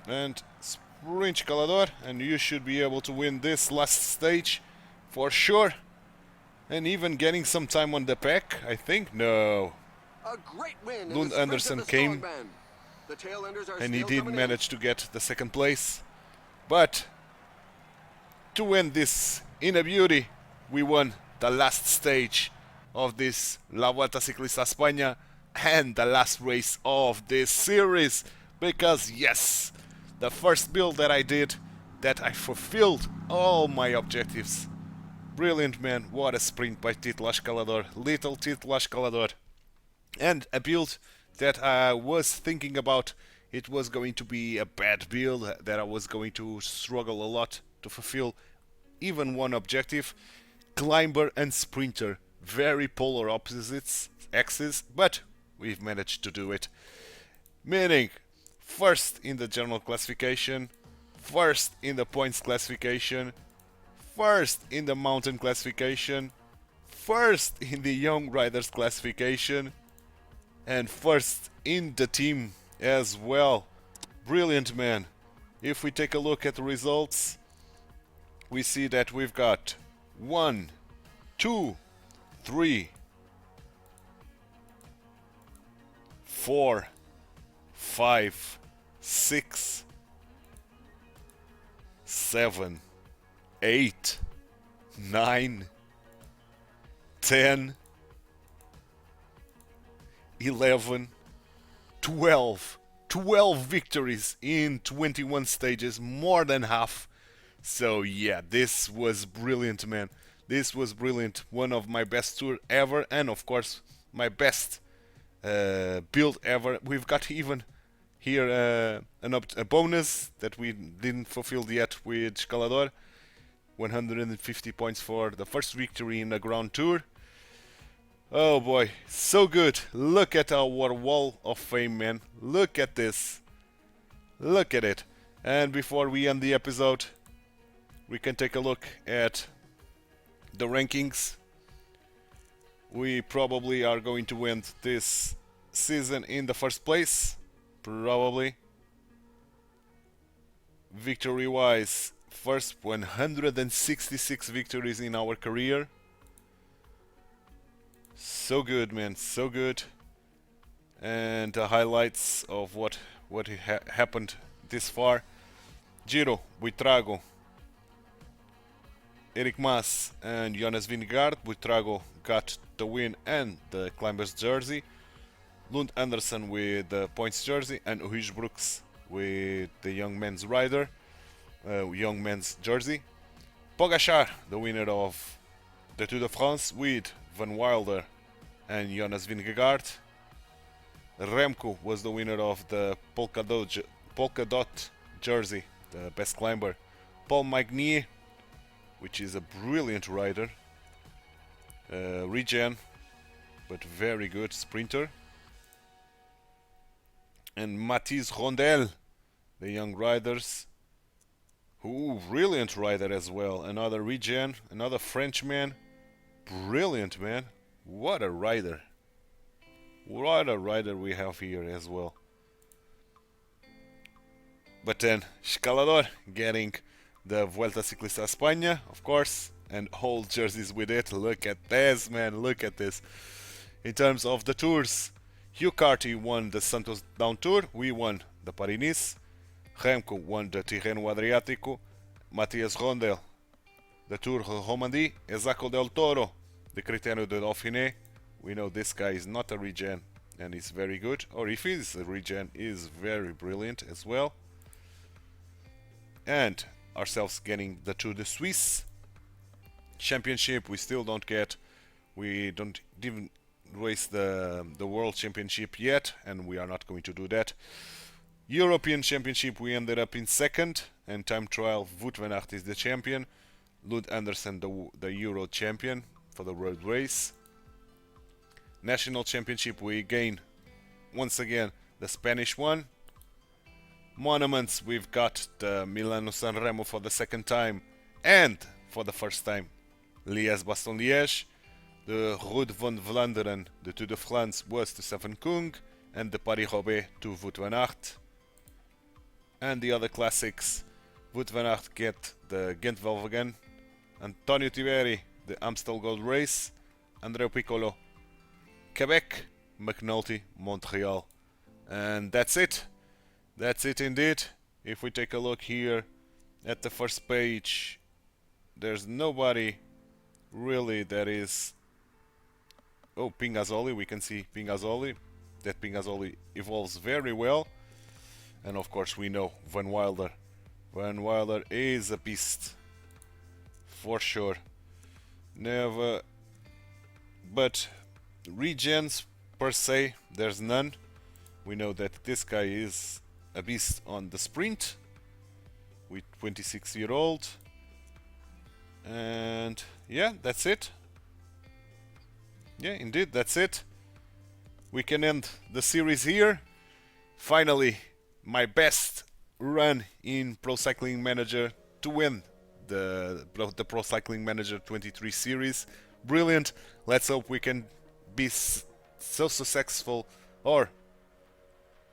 [SPEAKER 1] And sprint Escalador. And you should be able to win this last stage. For sure. And even getting some time on the pack, I think. No.
[SPEAKER 2] A great win. in
[SPEAKER 1] Lund
[SPEAKER 2] the sprint of
[SPEAKER 1] Andersen
[SPEAKER 2] the
[SPEAKER 1] came.
[SPEAKER 2] Strongman. The tail-enders are
[SPEAKER 1] And he
[SPEAKER 2] still
[SPEAKER 1] did
[SPEAKER 2] coming
[SPEAKER 1] manage to get the second place. But to win this in a beauty, we won the last stage of this La Vuelta Ciclista España and the last race of this series. Because yes, the first build that I did, that I fulfilled all my objectives. Brilliant, man. What a sprint by Titular Escalador. Little Titular Escalador. And a build that I was thinking about, it was going to be a bad build, that I was going to struggle a lot to fulfill even one objective. Climber and sprinter, very polar opposites, axes, but we've managed to do it. Meaning, first in the general classification, first in the points classification, first in the mountain classification, first in the young riders classification, and first in the team as well. Brilliant, man. If we take a look at the results, we see that we've got 1, 2, 3, 4, 5, 6, 7, 8, 9, 10, 11, 12 victories in 21 stages, more than half. So yeah, this was brilliant, man. This was brilliant. One of my best tour ever, and of course my best build ever. We've got even here a bonus that we didn't fulfill yet with Escalador. 150 points for the first victory in a ground tour. Oh boy, so good. Look at our wall of fame, man. Look at this. Look at it. And before we end the episode, we can take a look at the rankings. We probably are going to end this season in the first place. Probably. Victory wise, first 166 victories in our career. So good, man, so good. And the highlights of what happened this far. Giro, Buitrago, Eric Mas and Jonas Vingegaard. Buitrago got the win and the climber's jersey. Lund Andersen with the points jersey, and Huij Brooks with the young men's rider, young men's jersey. Pogačar, the winner of the Tour de France with Van Wilder and Jonas Vingegaard. Remco was the winner of the polka dot jersey, the best climber. Paul Magnier, which is a brilliant rider, regen, but very good sprinter. And Mathis Rondel, the young riders, who brilliant rider as well. Another regen, another Frenchman, brilliant, man. What a rider! What a rider we have here as well. But then Escalador getting the Vuelta Ciclista España, of course, and whole jerseys with it. Look at this, man, look at this. In terms of the tours, Hugh Carty won the Santos Down Tour, we won the Paris-Nice, Remco won the Tirreno Adriático, Matthias Rondel the Tour de Romandie, Exaco del Toro the Critérium de Dauphiné. We know this guy is not a regen and is very good, or if he is a regen, is very brilliant as well. And ourselves getting the Tour de Suisse Championship. We still don't get, we don't even race the World Championship yet, and we are not going to do that. European Championship, we ended up in second, and time trial, Wout van Aert is the champion, Lund Andersen the Euro champion for the road race. National Championship, we gain once again the Spanish one. Monuments, we've got the Milano San Remo for the second time, and for the first time Liège-Bastogne-Liège. The Route van Vlaanderen, the Tour de France, was to Stefan Kung, and the Paris-Roubaix to Wout van Aert. And the other classics, Wout van Aert get the Ghent-Wevelgem, Antonio Tiberi the Amstel Gold Race, Andreu Piccolo Quebec, McNulty Montreal. And that's it. That's it indeed. If we take a look here at the first page, there's nobody really that is... Oh, Pingazzoli, we can see Pingazzoli. That Pingazzoli evolves very well. And of course we know Van Wilder. Van Wilder is a beast. For sure. Never... But regens per se, there's none. We know that this guy is a beast on the sprint. With 26-year-old. And yeah, that's it. Yeah, indeed, that's it. We can end the series here. Finally, my best run in Pro Cycling Manager to win the Pro Cycling Manager 23 series. Brilliant. Let's hope we can be so successful, or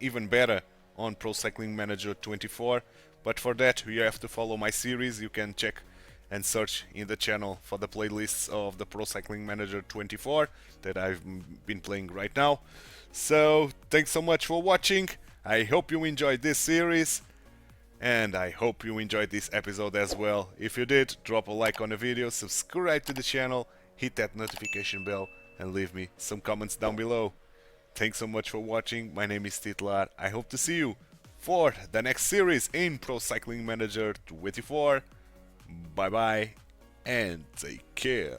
[SPEAKER 1] even better, on Pro Cycling Manager 24. But for that, you have to follow my series. You can check and search in the channel for the playlists of the Pro Cycling Manager 24 that I've been playing right now. So thanks so much for watching. I hope you enjoyed this series, and I hope you enjoyed this episode as well. If you did, drop a like on the video, subscribe to the channel, hit that notification bell, and leave me some comments down below. Thanks so much for watching. My name is Titular. I hope to see you for the next series in Pro Cycling Manager 24. Bye bye and take care.